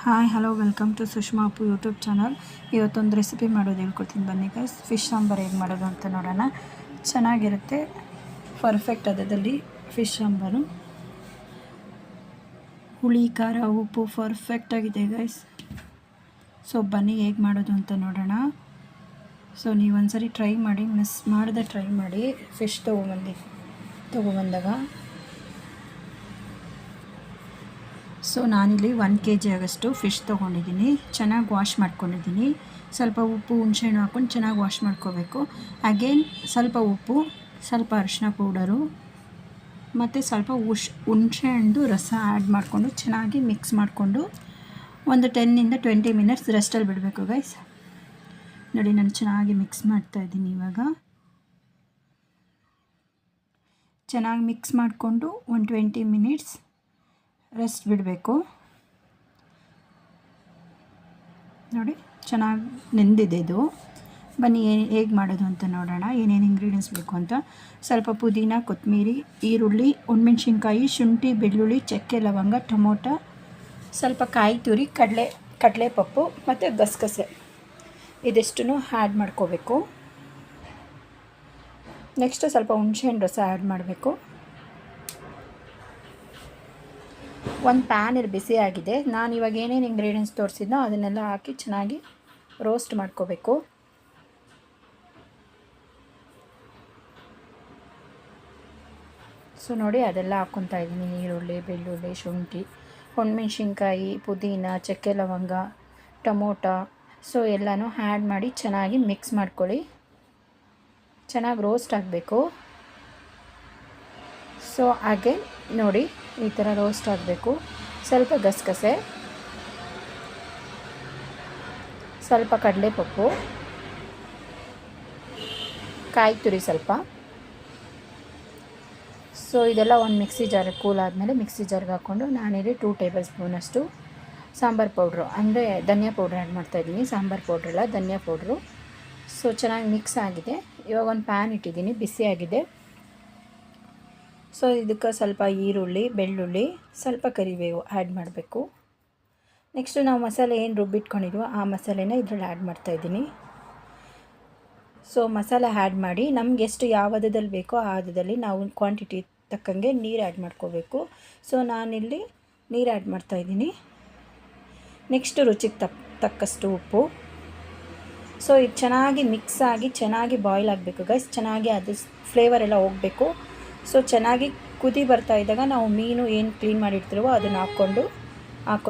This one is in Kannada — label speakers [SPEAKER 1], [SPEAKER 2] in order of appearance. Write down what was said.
[SPEAKER 1] Hi hello welcome to Sushma Appu YouTube channel. ಇವತ್ತೊಂದು ರೆಸಿಪಿ ಮಾಡೋದು ಹೇಳ್ಕೊಡ್ತೀನಿ ಬನ್ನಿ ಗೈಸ್. ಫಿಶ್ ಸಾಂಬಾರು ಹೇಗೆ ಮಾಡೋದು ಅಂತ ನೋಡೋಣ. ಚೆನ್ನಾಗಿರುತ್ತೆ, ಪರ್ಫೆಕ್ಟ್ ಅದರಲ್ಲಿ ಫಿಶ್ ಸಾಂಬಾರು. ಹುಳಿ ಖಾರ ಉಪ್ಪು ಪರ್ಫೆಕ್ಟಾಗಿದೆ ಗೈಸ್. ಸೊ ಬನ್ನಿ ಹೇಗೆ ಮಾಡೋದು ಅಂತ ನೋಡೋಣ. ಸೊ ನೀವು ಒಂದ್ಸರಿ ಟ್ರೈ ಮಾಡಿ, ಮಿಸ್ ಮಾಡದೆ ಟ್ರೈ ಮಾಡಿ. ಫಿಶ್ ತೊಗೊಬಂದಾಗ ಸೊ ನಾನಿಲ್ಲಿ 1 kg ಆಗೋಷ್ಟು ಫಿಶ್ ತೊಗೊಂಡಿದ್ದೀನಿ. ಚೆನ್ನಾಗಿ ವಾಶ್ ಮಾಡ್ಕೊಂಡಿದ್ದೀನಿ. ಸ್ವಲ್ಪ ಉಪ್ಪು ಹುಣಸೆಹಣ್ಣು ಹಾಕ್ಕೊಂಡು ಚೆನ್ನಾಗಿ ವಾಶ್ ಮಾಡ್ಕೋಬೇಕು. ಅಗೇನ್ ಸ್ವಲ್ಪ ಉಪ್ಪು, ಸ್ವಲ್ಪ ಅರಿಶಿನ ಪೌಡರು ಮತ್ತು ಸ್ವಲ್ಪ ಹುಣಸೆಹಣ್ಣು ರಸ ಆ್ಯಡ್ ಮಾಡಿಕೊಂಡು ಚೆನ್ನಾಗಿ ಮಿಕ್ಸ್ ಮಾಡಿಕೊಂಡು ಒಂದು 10 to 20 ಮಿನಿಟ್ಸ್ ರೆಸ್ಟಲ್ಲಿ ಬಿಡಬೇಕು ಗೈಸ್. ನೋಡಿ, ನಾನು ಚೆನ್ನಾಗಿ ಮಿಕ್ಸ್ ಮಾಡ್ತಾಯಿದ್ದೀನಿ. ಇವಾಗ ಚೆನ್ನಾಗಿ ಮಿಕ್ಸ್ ಮಾಡಿಕೊಂಡು ಒಂದು 20 ಮಿನಿಟ್ಸ್ ರೆಸ್ಟ್ ಬಿಡಬೇಕು. ನೋಡಿ, ಚೆನ್ನಾಗಿ ನೆಂದಿದೆ ಇದು. ಬನ್ನಿ ಹೇಗೆ ಮಾಡೋದು ಅಂತ ನೋಡೋಣ. ಏನೇನು ಇಂಗ್ರೀಡಿಯೆಂಟ್ಸ್ ಬೇಕು ಅಂತ. ಸ್ವಲ್ಪ ಪುದೀನ, ಕೊತ್ತಂಬರಿ, ಈರುಳ್ಳಿ, ಒಣಮೆಣ್ಸಿನ್ಕಾಯಿ, ಶುಂಠಿ, ಬೆಳ್ಳುಳ್ಳಿ, ಚಕ್ಕೆ, ಲವಂಗ, ಟೊಮೊಟೊ, ಸ್ವಲ್ಪ ಕಾಯಿ ತುರಿ, ಕಡಲೆಪಪ್ಪು ಮತ್ತು ಗಸಗಸೆ ಇದಿಷ್ಟನ್ನು ಆ್ಯಡ್ ಮಾಡ್ಕೋಬೇಕು. ನೆಕ್ಸ್ಟು ಸ್ವಲ್ಪ ಹುಣಸೆಹಣ್ಣು ರಸ ಆ್ಯಡ್ ಮಾಡಬೇಕು. ಒಂದು ಪ್ಯಾನ್ ಬಿಸಿ ಆಗಿದೆ. ನಾನು ಇವಾಗ ಏನೇನು ಇಂಗ್ರೀಡಿಯೆಂಟ್ಸ್ ತೋರಿಸಿದ್ನೋ ಅದನ್ನೆಲ್ಲ ಹಾಕಿ ಚೆನ್ನಾಗಿ ರೋಸ್ಟ್ ಮಾಡ್ಕೋಬೇಕು. ಸೊ ನೋಡಿ, ಅದೆಲ್ಲ ಹಾಕ್ಕೊತಾ ಇದ್ದೀನಿ. ಈರುಳ್ಳಿ, ಬೆಳ್ಳುಳ್ಳಿ, ಶುಂಠಿ, ಒಣಮೆಣ್ಸಿನ್ಕಾಯಿ, ಪುದೀನ, ಚಕ್ಕೆ, ಲವಂಗ, ಟೊಮೊಟೊ, ಸೊ ಎಲ್ಲನೂ ಆ್ಯಡ್ ಮಾಡಿ ಚೆನ್ನಾಗಿ ಮಿಕ್ಸ್ ಮಾಡ್ಕೊಳ್ಳಿ. ಚೆನ್ನಾಗಿ ರೋಸ್ಟ್ ಆಗಬೇಕು. ಸೊ ಹಾಗೆ ನೋಡಿ, ಈ ಥರ ರೋಸ್ಟ್ ಆಗಬೇಕು. ಸ್ವಲ್ಪ ಗಸಗಸೆ, ಸ್ವಲ್ಪ ಕಡಲೆಪಪ್ಪು, ಕಾಯಿ ತುರಿ ಸ್ವಲ್ಪ. ಸೊ ಇದೆಲ್ಲ ಒಂದು ಮಿಕ್ಸಿ ಜಾರ್ ಕೂಲ್ ಆದಮೇಲೆ ಮಿಕ್ಸಿ ಜಾರ್ಗೆ ಹಾಕ್ಕೊಂಡು ನಾನಿಲ್ಲಿ 2 ಟೇಬಲ್ ಸ್ಪೂನಷ್ಟು ಸಾಂಬಾರು ಪೌಡ್ರು, ಅಂದರೆ ಧನಿಯಾ ಪೌಡ್ರ್ ಆ್ಯಡ್ ಮಾಡ್ತಾಯಿದ್ದೀನಿ. ಸಾಂಬಾರು ಪೌಡ್ರಲ್ಲ, ಧನಿಯಾ ಪೌಡ್ರು. ಸೊ ಚೆನ್ನಾಗಿ ಮಿಕ್ಸ್ ಆಗಿದೆ. ಇವಾಗ ಒಂದು ಪ್ಯಾನ್ ಇಟ್ಟಿದ್ದೀನಿ, ಬಿಸಿಯಾಗಿದೆ. ಸೊ ಇದಕ್ಕೆ ಸ್ವಲ್ಪ ಈರುಳ್ಳಿ, ಬೆಳ್ಳುಳ್ಳಿ, ಸ್ವಲ್ಪ ಕರಿಬೇವು ಆ್ಯಡ್ ಮಾಡಬೇಕು. ನೆಕ್ಸ್ಟು ನಾವು ಮಸಾಲೆ ಏನು ರುಬ್ಬಿಟ್ಕೊಂಡಿದ್ವೋ ಆ ಮಸಾಲೆನ ಇದರಲ್ಲಿ ಆ್ಯಡ್ ಮಾಡ್ತಾಯಿದ್ದೀನಿ. ಸೊ ಮಸಾಲೆ ಆ್ಯಡ್ ಮಾಡಿ ನಮ್ಗೆ ಎಷ್ಟು ಯಾವ ಹದದಲ್ಲಿ ಬೇಕೋ ಆ ಹದದಲ್ಲಿ ನಾವು ಕ್ವಾಂಟಿಟಿ ತಕ್ಕಂಗೆ ನೀರು ಆ್ಯಡ್ ಮಾಡ್ಕೋಬೇಕು. ಸೊ ನಾನಿಲ್ಲಿ ನೀರು ಆ್ಯಡ್ ಮಾಡ್ತಾಯಿದ್ದೀನಿ. ನೆಕ್ಸ್ಟು ರುಚಿಗೆ ತಕ್ಕಷ್ಟು ಉಪ್ಪು. ಸೊ ಇದು ಚೆನ್ನಾಗಿ ಮಿಕ್ಸ್ ಆಗಿ ಚೆನ್ನಾಗಿ ಬಾಯ್ಲ್ ಆಗಬೇಕು ಗೈಸ್. ಚೆನ್ನಾಗಿ ಅದು ಫ್ಲೇವರ್ ಎಲ್ಲ ಹೋಗಬೇಕು. ಸೊ ಚೆನ್ನಾಗಿ ಕುದಿ ಬರ್ತಾ ಇದ್ದಾಗ ನಾವು ಮೀನು ಏನು ಕ್ಲೀನ್ ಮಾಡಿರ್ತೀವೋ ಅದನ್ನು ಹಾಕ್ಕೊಂಡು